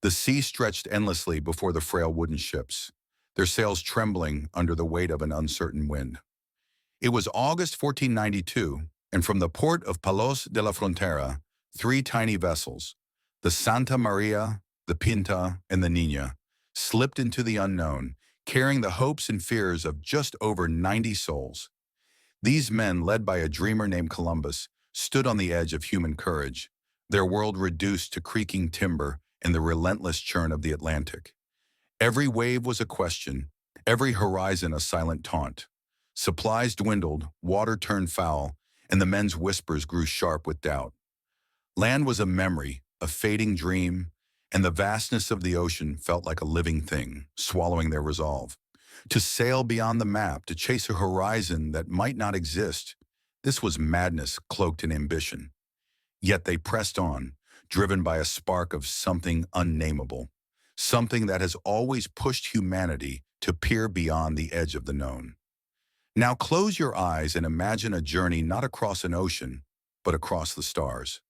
The sea stretched endlessly before the frail wooden ships, their sails trembling under the weight of an uncertain wind. It was August 1492, and from the port of Palos de la Frontera, three tiny vessels, the Santa Maria, the Pinta, and the Niña, slipped into the unknown, carrying the hopes and fears of just over 90 souls. These men, led by a dreamer named Columbus, stood on the edge of human courage, their world reduced to creaking timber and the relentless churn of the Atlantic. Every wave was a question, every horizon a silent taunt. Supplies dwindled, water turned foul, and the men's whispers grew sharp with doubt. Land was a memory, a fading dream, and the vastness of the ocean felt like a living thing, swallowing their resolve. To sail beyond the map, to chase a horizon that might not exist, this was madness cloaked in ambition. Yet they pressed on, driven by a spark of something unnameable, something that has always pushed humanity to peer beyond the edge of the known. Now close your eyes and imagine a journey not across an ocean, but across the stars.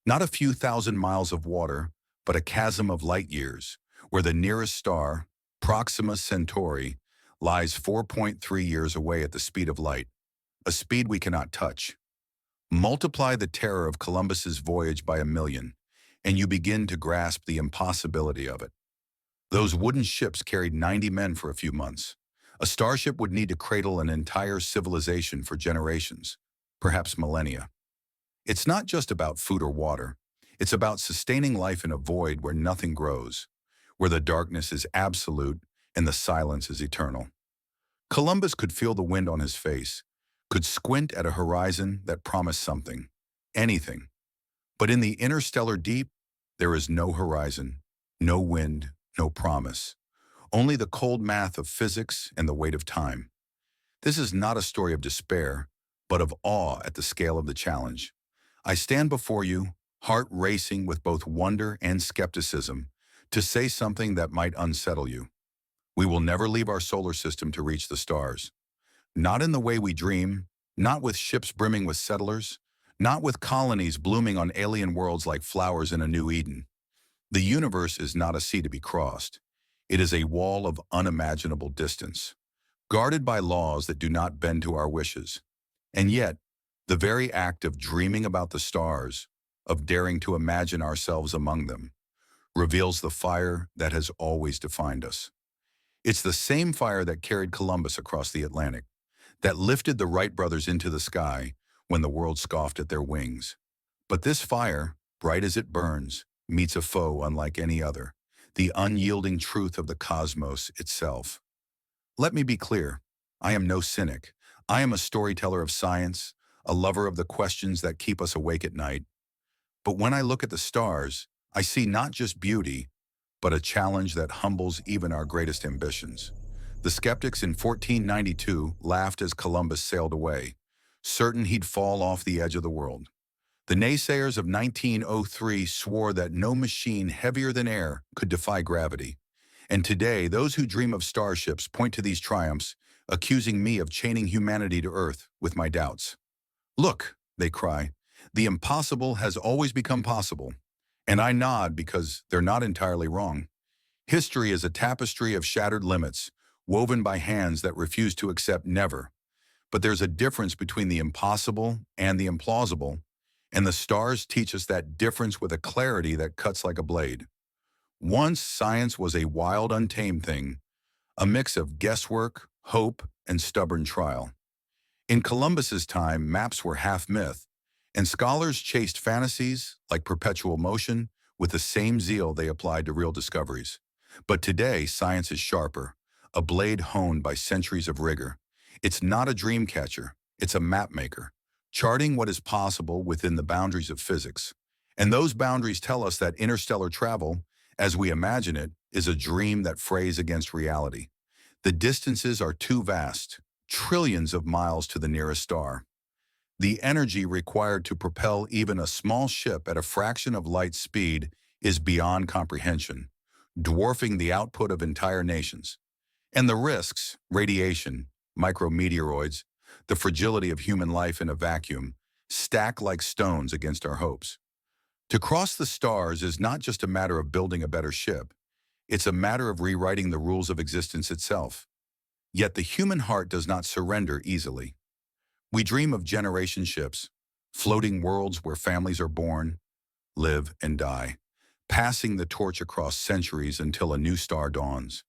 Not a few thousand miles of water, but a chasm of light years, where the nearest star, Proxima Centauri, lies 4.3 years away at the speed of light, a speed we cannot touch. Multiply the terror of Columbus's voyage by 1,000,000, and you begin to grasp the impossibility of it. Those wooden ships carried 90 men for a few months. A starship would need to cradle an entire civilization for generations, perhaps millennia. It's not just about food or water. It's about sustaining life in a void where nothing grows, where the darkness is absolute and the silence is eternal. Columbus could feel the wind on his face, could squint at a horizon that promised something, anything. But in the interstellar deep, there is no horizon, no wind, no promise. Only the cold math of physics and the weight of time. This is not a story of despair, but of awe at the scale of the challenge. I stand before you, heart racing with both wonder and skepticism, to say something that might unsettle you. We will never leave our solar system to reach the stars. Not in the way we dream, not with ships brimming with settlers, not with colonies blooming on alien worlds like flowers in a new Eden. The universe is not a sea to be crossed. It is a wall of unimaginable distance, guarded by laws that do not bend to our wishes. And yet, the very act of dreaming about the stars, of daring to imagine ourselves among them, reveals the fire that has always defined us. It's the same fire that carried Columbus across the Atlantic, that lifted the Wright brothers into the sky when the world scoffed at their wings. But this fire, bright as it burns, meets a foe unlike any other, the unyielding truth of the cosmos itself. Let me be clear, I am no cynic. I am a storyteller of science, a lover of the questions that keep us awake at night. But when I look at the stars, I see not just beauty, but a challenge that humbles even our greatest ambitions. The skeptics in 1492 laughed as Columbus sailed away, certain he'd fall off the edge of the world. The naysayers of 1903 swore that no machine heavier than air could defy gravity. And today, those who dream of starships point to these triumphs, accusing me of chaining humanity to Earth with my doubts. Look, they cry, the impossible has always become possible. And I nod because they're not entirely wrong. History is a tapestry of shattered limits, woven by hands that refuse to accept never. But there's a difference between the impossible and the implausible, and the stars teach us that difference with a clarity that cuts like a blade. Once science was a wild, untamed thing, a mix of guesswork, hope, and stubborn trial. In Columbus's time, maps were half myth, and scholars chased fantasies, like perpetual motion, with the same zeal they applied to real discoveries. But today, science is sharper, a blade honed by centuries of rigor. It's not a dream catcher, it's a map maker, charting what is possible within the boundaries of physics. And those boundaries tell us that interstellar travel, as we imagine it, is a dream that frays against reality. The distances are too vast, trillions of miles to the nearest star. The energy required to propel even a small ship at a fraction of light speed is beyond comprehension, dwarfing the output of entire nations. And the risks, radiation, micrometeoroids, the fragility of human life in a vacuum, stack like stones against our hopes. To cross the stars is not just a matter of building a better ship, it's a matter of rewriting the rules of existence itself. Yet the human heart does not surrender easily. We dream of generation ships, floating worlds where families are born, live, and die, passing the torch across centuries until a new star dawns.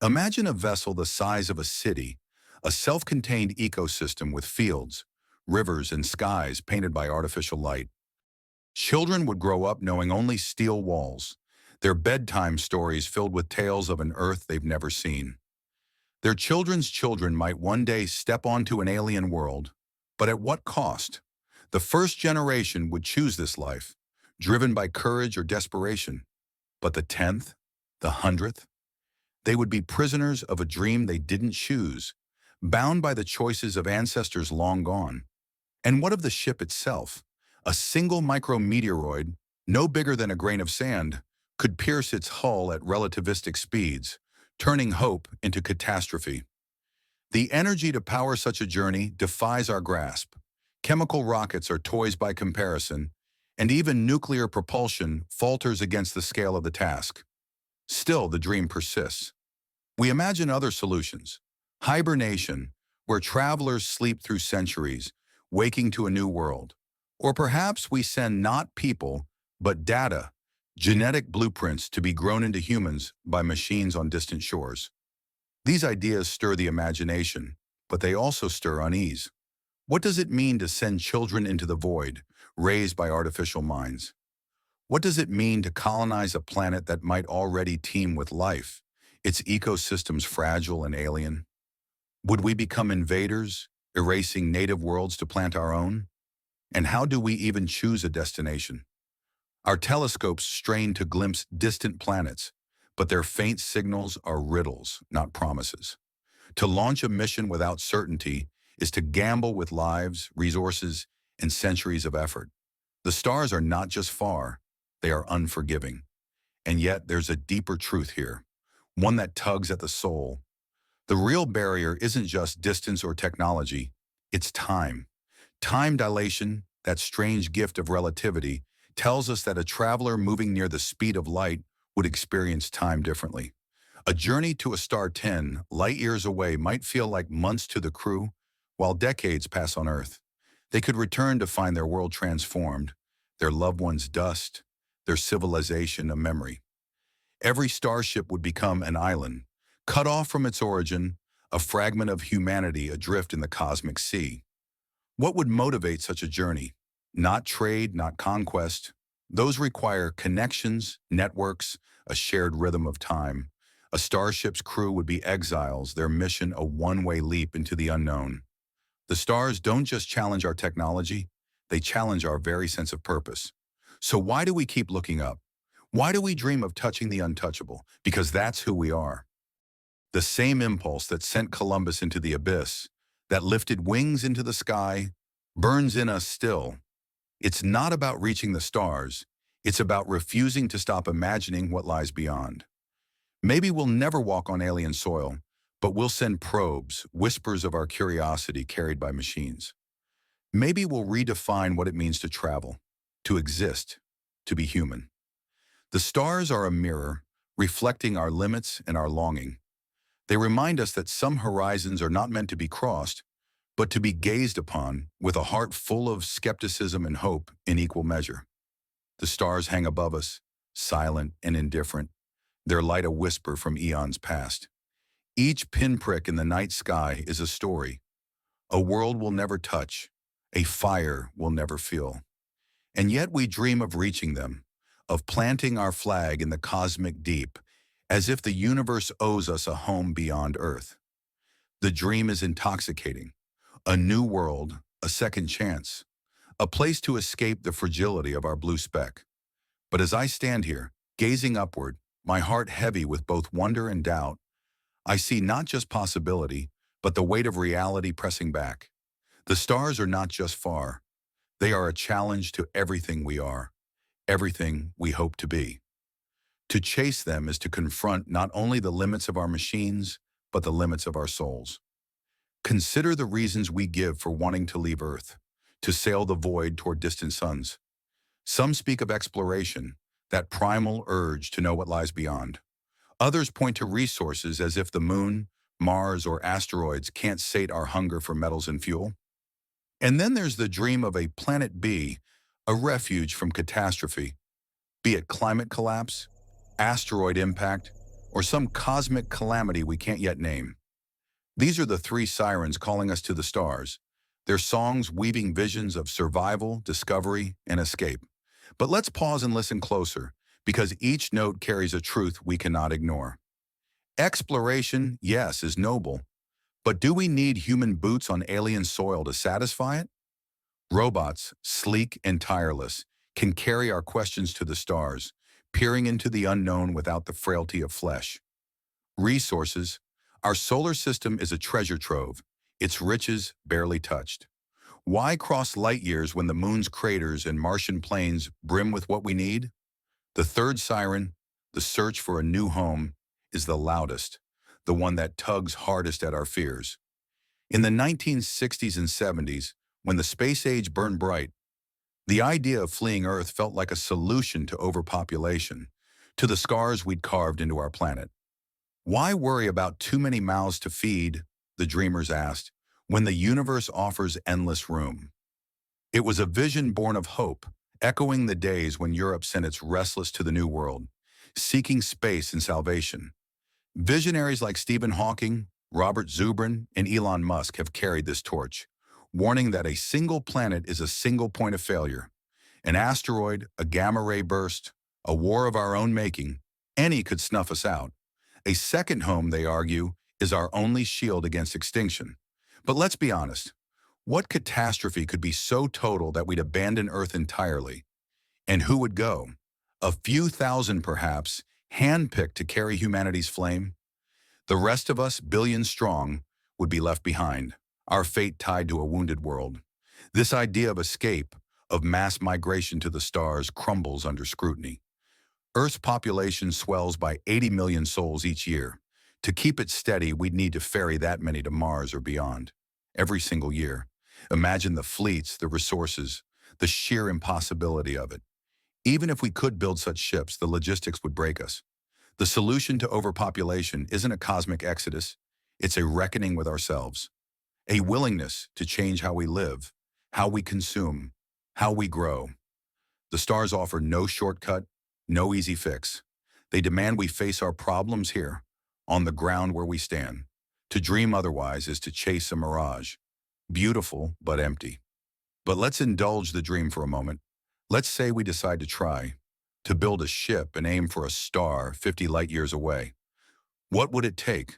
Imagine a vessel the size of a city, a self-contained ecosystem with fields, rivers, and skies painted by artificial light. Children would grow up knowing only steel walls, their bedtime stories filled with tales of an Earth they've never seen. Their children's children might one day step onto an alien world, but at what cost? The first generation would choose this life, driven by courage or desperation. But the 10th, the 100th, they would be prisoners of a dream they didn't choose, bound by the choices of ancestors long gone. And what of the ship itself? A single micrometeoroid, no bigger than a grain of sand, could pierce its hull at relativistic speeds, turning hope into catastrophe. The energy to power such a journey defies our grasp. Chemical rockets are toys by comparison, and even nuclear propulsion falters against the scale of the task. Still, the dream persists. We imagine other solutions. Hibernation, where travelers sleep through centuries, waking to a new world. Or perhaps we send not people, but data, genetic blueprints to be grown into humans by machines on distant shores. These ideas stir the imagination, but they also stir unease. What does it mean to send children into the void, raised by artificial minds? What does it mean to colonize a planet that might already teem with life, its ecosystems fragile and alien? Would we become invaders, erasing native worlds to plant our own? And how do we even choose a destination? Our telescopes strain to glimpse distant planets, but their faint signals are riddles, not promises. To launch a mission without certainty is to gamble with lives, resources, and centuries of effort. The stars are not just far, they are unforgiving. And yet there's a deeper truth here, one that tugs at the soul. The real barrier isn't just distance or technology, it's time. Time dilation, that strange gift of relativity, tells us that a traveler moving near the speed of light would experience time differently. A journey to a star 10 light-years away might feel like months to the crew, while decades pass on Earth. They could return to find their world transformed, their loved ones dust, their civilization a memory. Every starship would become an island, cut off from its origin, a fragment of humanity adrift in the cosmic sea. What would motivate such a journey? Not trade, not conquest. Those require connections, networks, a shared rhythm of time. A starship's crew would be exiles, their mission a one-way leap into the unknown. The stars don't just challenge our technology, they challenge our very sense of purpose. So why do we keep looking up? Why do we dream of touching the untouchable? Because that's who we are. The same impulse that sent Columbus into the abyss, that lifted wings into the sky, burns in us still. It's not about reaching the stars, it's about refusing to stop imagining what lies beyond. Maybe we'll never walk on alien soil, but we'll send probes, whispers of our curiosity carried by machines. Maybe we'll redefine what it means to travel, to exist, to be human. The stars are a mirror, reflecting our limits and our longing. They remind us that some horizons are not meant to be crossed, but to be gazed upon with a heart full of skepticism and hope in equal measure. The stars hang above us, silent and indifferent, their light a whisper from eons past. Each pinprick in the night sky is a story. A world we'll never touch, a fire we'll never feel. And yet we dream of reaching them, of planting our flag in the cosmic deep, as if the universe owes us a home beyond Earth. The dream is intoxicating. A new world, a second chance, a place to escape the fragility of our blue speck. But as I stand here, gazing upward, my heart heavy with both wonder and doubt, I see not just possibility, but the weight of reality pressing back. The stars are not just far. They are a challenge to everything we are, everything we hope to be. To chase them is to confront not only the limits of our machines, but the limits of our souls. Consider the reasons we give for wanting to leave Earth, to sail the void toward distant suns. Some speak of exploration, that primal urge to know what lies beyond. Others point to resources as if the moon, Mars, or asteroids can't sate our hunger for metals and fuel. And then there's the dream of a planet B, a refuge from catastrophe, be it climate collapse, asteroid impact, or some cosmic calamity we can't yet name. These are the three sirens calling us to the stars, their songs weaving visions of survival, discovery, and escape. But let's pause and listen closer, because each note carries a truth we cannot ignore. Exploration, yes, is noble, but do we need human boots on alien soil to satisfy it? Robots, sleek and tireless, can carry our questions to the stars, peering into the unknown without the frailty of flesh. Resources. Our solar system is a treasure trove, its riches barely touched. Why cross light years when the moon's craters and Martian plains brim with what we need? The third siren, the search for a new home, is the loudest, the one that tugs hardest at our fears. In the 1960s and 70s, when the space age burned bright, the idea of fleeing Earth felt like a solution to overpopulation, to the scars we'd carved into our planet. Why worry about too many mouths to feed, the dreamers asked, when the universe offers endless room? It was a vision born of hope, echoing the days when Europe sent its restless to the New World, seeking space and salvation. Visionaries like Stephen Hawking, Robert Zubrin, and Elon Musk have carried this torch, warning that a single planet is a single point of failure. An asteroid, a gamma-ray burst, a war of our own making, any could snuff us out. A second home, they argue, is our only shield against extinction. But let's be honest, what catastrophe could be so total that we'd abandon Earth entirely? And who would go? A few thousand, perhaps, handpicked to carry humanity's flame? The rest of us, billions strong, would be left behind, our fate tied to a wounded world. This idea of escape, of mass migration to the stars, crumbles under scrutiny. Earth's population swells by 80 million souls each year. To keep it steady, we'd need to ferry that many to Mars or beyond, every single year. Imagine the fleets, the resources, the sheer impossibility of it. Even if we could build such ships, the logistics would break us. The solution to overpopulation isn't a cosmic exodus, it's a reckoning with ourselves. A willingness to change how we live, how we consume, how we grow. The stars offer no shortcut, no easy fix. They demand we face our problems here, on the ground where we stand. To dream otherwise is to chase a mirage, beautiful but empty. But let's indulge the dream for a moment. Let's say we decide to try, to build a ship and aim for a star 50 light years away. What would it take?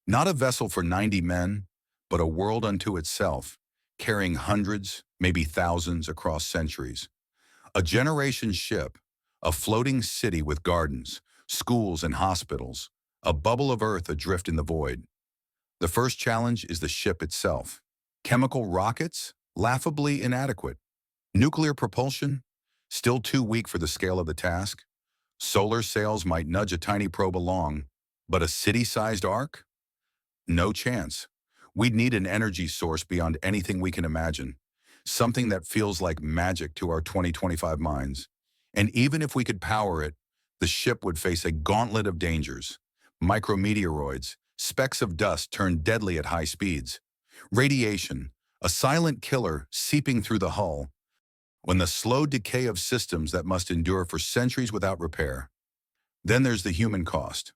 Not a vessel for 90 men, but a world unto itself, carrying hundreds, maybe thousands across centuries. A generation ship, a floating city with gardens, schools and hospitals, a bubble of Earth adrift in the void. The first challenge is the ship itself. Chemical rockets? Laughably inadequate. Nuclear propulsion? Still too weak for the scale of the task. Solar sails might nudge a tiny probe along, but a city-sized ark? No chance. We'd need an energy source beyond anything we can imagine, something that feels like magic to our 2025 minds. And even if we could power it, the ship would face a gauntlet of dangers. Micrometeoroids, specks of dust turned deadly at high speeds. Radiation, a silent killer seeping through the hull. When the slow decay of systems that must endure for centuries without repair. Then there's the human cost.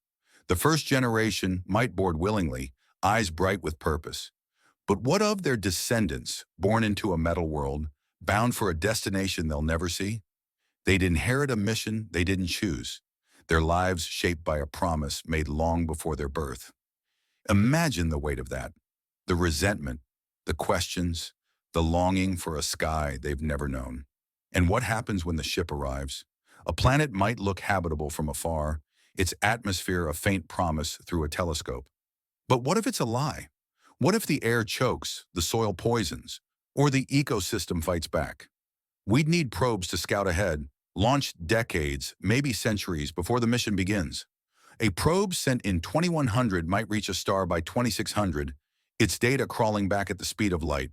The first generation might board willingly, eyes bright with purpose. But what of their descendants, born into a metal world, bound for a destination they'll never see? They'd inherit a mission they didn't choose, their lives shaped by a promise made long before their birth. Imagine the weight of that, the resentment, the questions, the longing for a sky they've never known. And what happens when the ship arrives? A planet might look habitable from afar, its atmosphere a faint promise through a telescope. But what if it's a lie? What if the air chokes, the soil poisons, or the ecosystem fights back? We'd need probes to scout ahead, launched decades, maybe centuries before the mission begins. A probe sent in 2100 might reach a star by 2600, its data crawling back at the speed of light.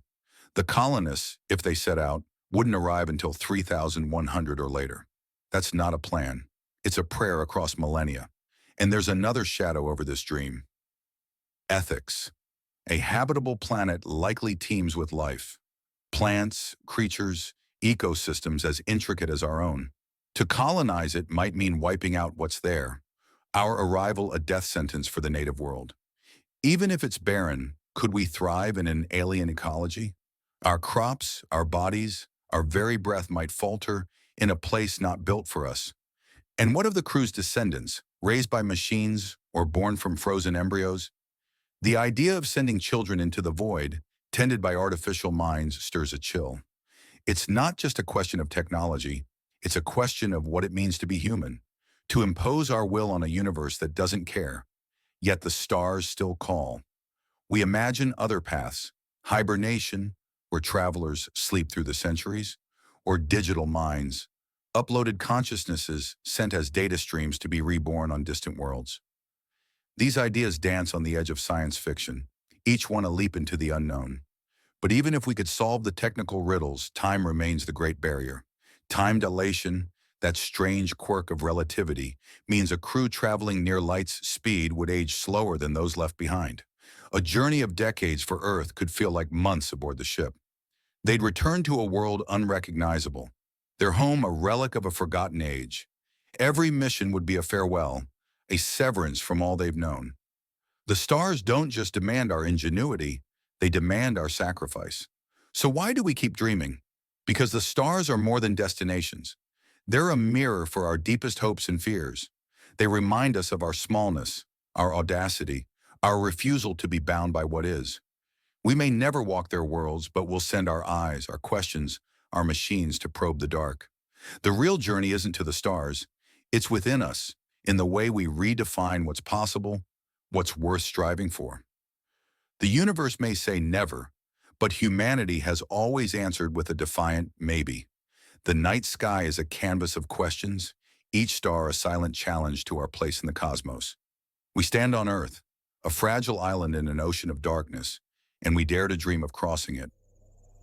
The colonists, if they set out, wouldn't arrive until 3,100 or later. That's not a plan. It's a prayer across millennia. And there's another shadow over this dream. Ethics. A habitable planet likely teems with life. Plants, creatures, ecosystems as intricate as our own. To colonize it might mean wiping out what's there. Our arrival a death sentence for the native world. Even if it's barren, could we thrive in an alien ecology? Our crops, our bodies, our very breath might falter in a place not built for us. And what of the crew's descendants, raised by machines or born from frozen embryos? The idea of sending children into the void, tended by artificial minds, stirs a chill. It's not just a question of technology, it's a question of what it means to be human, to impose our will on a universe that doesn't care. Yet the stars still call. We imagine other paths, hibernation, where travelers sleep through the centuries, or digital minds, uploaded consciousnesses sent as data streams to be reborn on distant worlds. These ideas dance on the edge of science fiction, each one a leap into the unknown. But even if we could solve the technical riddles, time remains the great barrier. Time dilation, that strange quirk of relativity, means a crew traveling near light's speed would age slower than those left behind. A journey of decades for Earth could feel like months aboard the ship. They'd return to a world unrecognizable, their home a relic of a forgotten age. Every mission would be a farewell, a severance from all they've known. The stars don't just demand our ingenuity, they demand our sacrifice. So why do we keep dreaming? Because the stars are more than destinations. They're a mirror for our deepest hopes and fears. They remind us of our smallness, our audacity, our refusal to be bound by what is. We may never walk their worlds, but we'll send our eyes, our questions, our machines to probe the dark. The real journey isn't to the stars. It's within us, in the way we redefine what's possible, what's worth striving for. The universe may say never, but humanity has always answered with a defiant maybe. The night sky is a canvas of questions, each star a silent challenge to our place in the cosmos. We stand on Earth, a fragile island in an ocean of darkness, and we dare to dream of crossing it.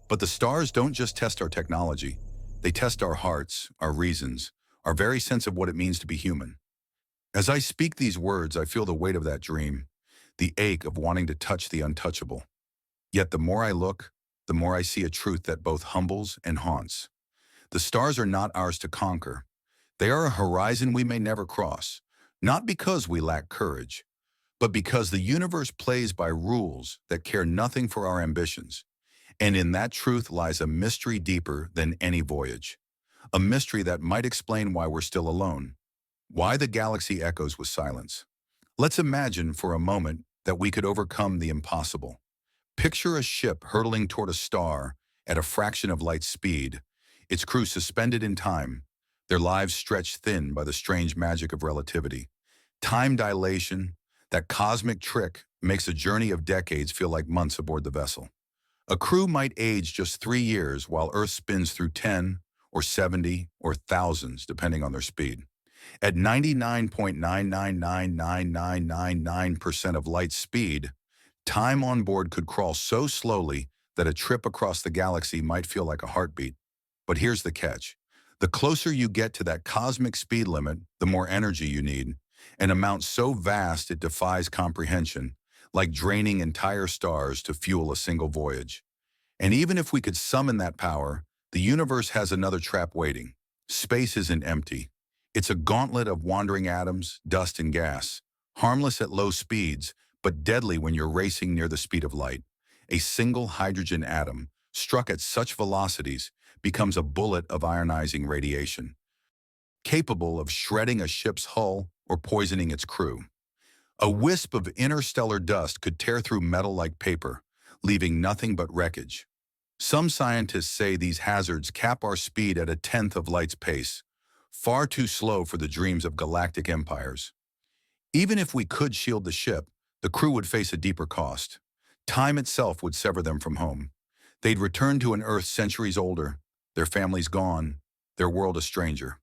But the stars don't just test our technology, they test our hearts, our reasons, our very sense of what it means to be human. As I speak these words, I feel the weight of that dream, the ache of wanting to touch the untouchable. Yet the more I look, the more I see a truth that both humbles and haunts. The stars are not ours to conquer. They are a horizon we may never cross, not because we lack courage, but because the universe plays by rules that care nothing for our ambitions. And in that truth lies a mystery deeper than any voyage. A mystery that might explain why we're still alone, why the galaxy echoes with silence. Let's imagine for a moment that we could overcome the impossible. Picture a ship hurtling toward a star at a fraction of light speed, its crew suspended in time, their lives stretched thin by the strange magic of relativity. Time dilation, that cosmic trick, makes a journey of decades feel like months aboard the vessel. A crew might age just 3 years while Earth spins through 10 or 70 or thousands, depending on their speed. At 99.9999999% of light speed, time on board could crawl so slowly that a trip across the galaxy might feel like a heartbeat. But here's the catch. The closer you get to that cosmic speed limit, the more energy you need, an amount so vast it defies comprehension, like draining entire stars to fuel a single voyage. And even if we could summon that power, the universe has another trap waiting. Space isn't empty. It's a gauntlet of wandering atoms, dust and gas, harmless at low speeds, but deadly when you're racing near the speed of light. A single hydrogen atom, struck at such velocities, becomes a bullet of ionizing radiation, capable of shredding a ship's hull or poisoning its crew. A wisp of interstellar dust could tear through metal like paper, leaving nothing but wreckage. Some scientists say these hazards cap our speed at 1/10 of light's pace, far too slow for the dreams of galactic empires. Even if we could shield the ship, the crew would face a deeper cost. Time itself would sever them from home. They'd return to an Earth centuries older, their families gone, their world a stranger.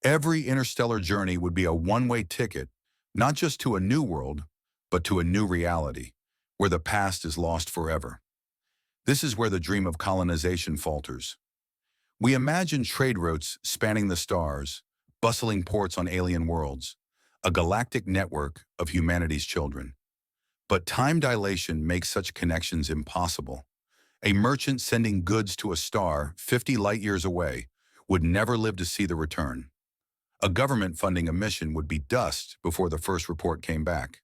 Every interstellar journey would be a one-way ticket, not just to a new world, but to a new reality, where the past is lost forever. This is where the dream of colonization falters. We imagine trade routes spanning the stars, bustling ports on alien worlds, a galactic network of humanity's children. But time dilation makes such connections impossible. A merchant sending goods to a star 50 light-years away would never live to see the return. A government funding a mission would be dust before the first report came back.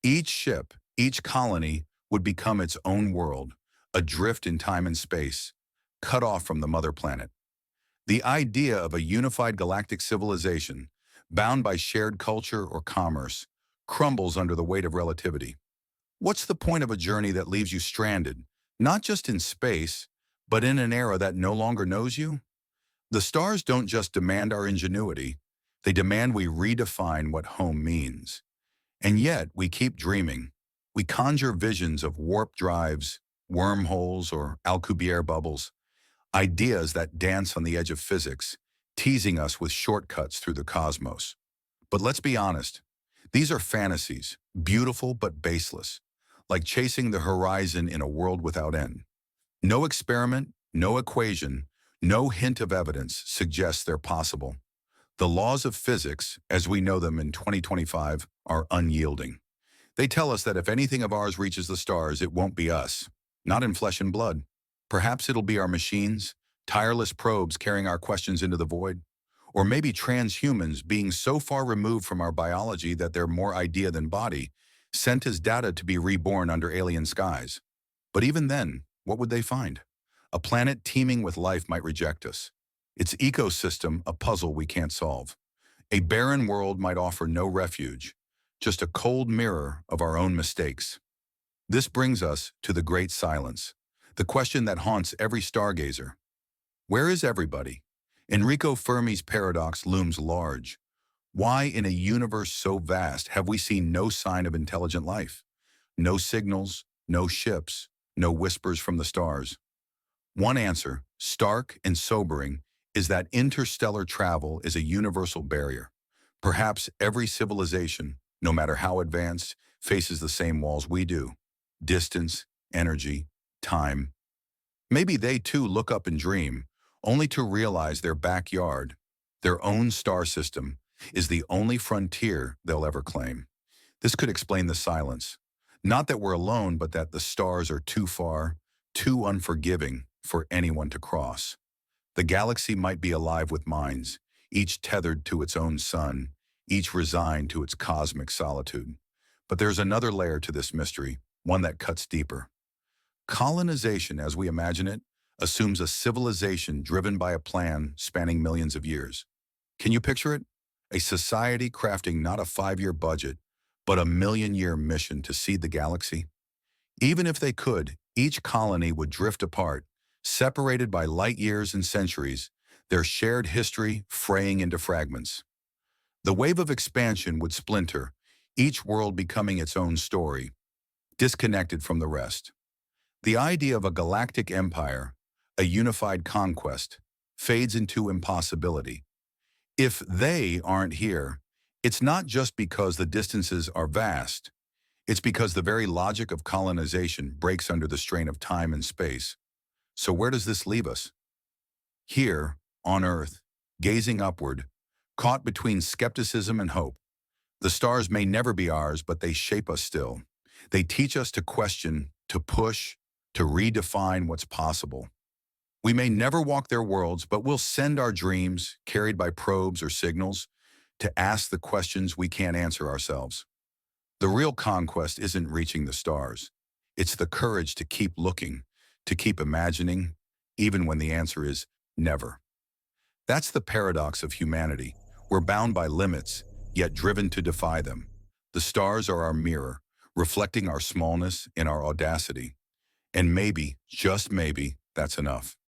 Each ship, each colony would become its own world, adrift in time and space, cut off from the mother planet. The idea of a unified galactic civilization, bound by shared culture or commerce, crumbles under the weight of relativity. What's the point of a journey that leaves you stranded, not just in space, but in an era that no longer knows you? The stars don't just demand our ingenuity, they demand we redefine what home means. And yet, we keep dreaming. We conjure visions of warp drives, wormholes, or Alcubierre bubbles, ideas that dance on the edge of physics, teasing us with shortcuts through the cosmos. But let's be honest, these are fantasies, beautiful but baseless, like chasing the horizon in a world without end. No experiment, no equation, no hint of evidence suggests they're possible. The laws of physics, as we know them in 2025, are unyielding. They tell us that if anything of ours reaches the stars, it won't be us, not in flesh and blood. Perhaps it'll be our machines, tireless probes carrying our questions into the void, or maybe transhumans being so far removed from our biology that they're more idea than body, sent as data to be reborn under alien skies. But even then, what would they find? A planet teeming with life might reject us. Its ecosystem a puzzle we can't solve. A barren world might offer no refuge, just a cold mirror of our own mistakes. This brings us to the great silence, the question that haunts every stargazer. Where is everybody? Enrico Fermi's paradox looms large. Why, in a universe so vast, have we seen no sign of intelligent life? No signals, no ships, no whispers from the stars. One answer, stark and sobering, is that interstellar travel is a universal barrier. Perhaps every civilization, no matter how advanced, faces the same walls we do. Distance, energy, time. Maybe they too look up and dream, only to realize their backyard, their own star system, is the only frontier they'll ever claim. This could explain the silence. Not that we're alone, but that the stars are too far, too unforgiving for anyone to cross. The galaxy might be alive with minds, each tethered to its own sun, each resigned to its cosmic solitude. But there's another layer to this mystery, one that cuts deeper. Colonization, as we imagine it, assumes a civilization driven by a plan spanning millions of years. Can you picture it? A society crafting not a 5-year budget, but a million-year mission to seed the galaxy? Even if they could, each colony would drift apart, separated by light years and centuries, their shared history fraying into fragments. The wave of expansion would splinter, each world becoming its own story, disconnected from the rest. The idea of a galactic empire, a unified conquest, fades into impossibility. If they aren't here, it's not just because the distances are vast, it's because the very logic of colonization breaks under the strain of time and space. So where does this leave us? Here, on Earth, gazing upward, caught between skepticism and hope. The stars may never be ours, but they shape us still. They teach us to question, to push, to redefine what's possible. We may never walk their worlds, but we'll send our dreams, carried by probes or signals, to ask the questions we can't answer ourselves. The real conquest isn't reaching the stars. It's the courage to keep looking, to keep imagining, even when the answer is never. That's the paradox of humanity. We're bound by limits, yet driven to defy them. The stars are our mirror, reflecting our smallness and our audacity. And maybe, just maybe, that's enough.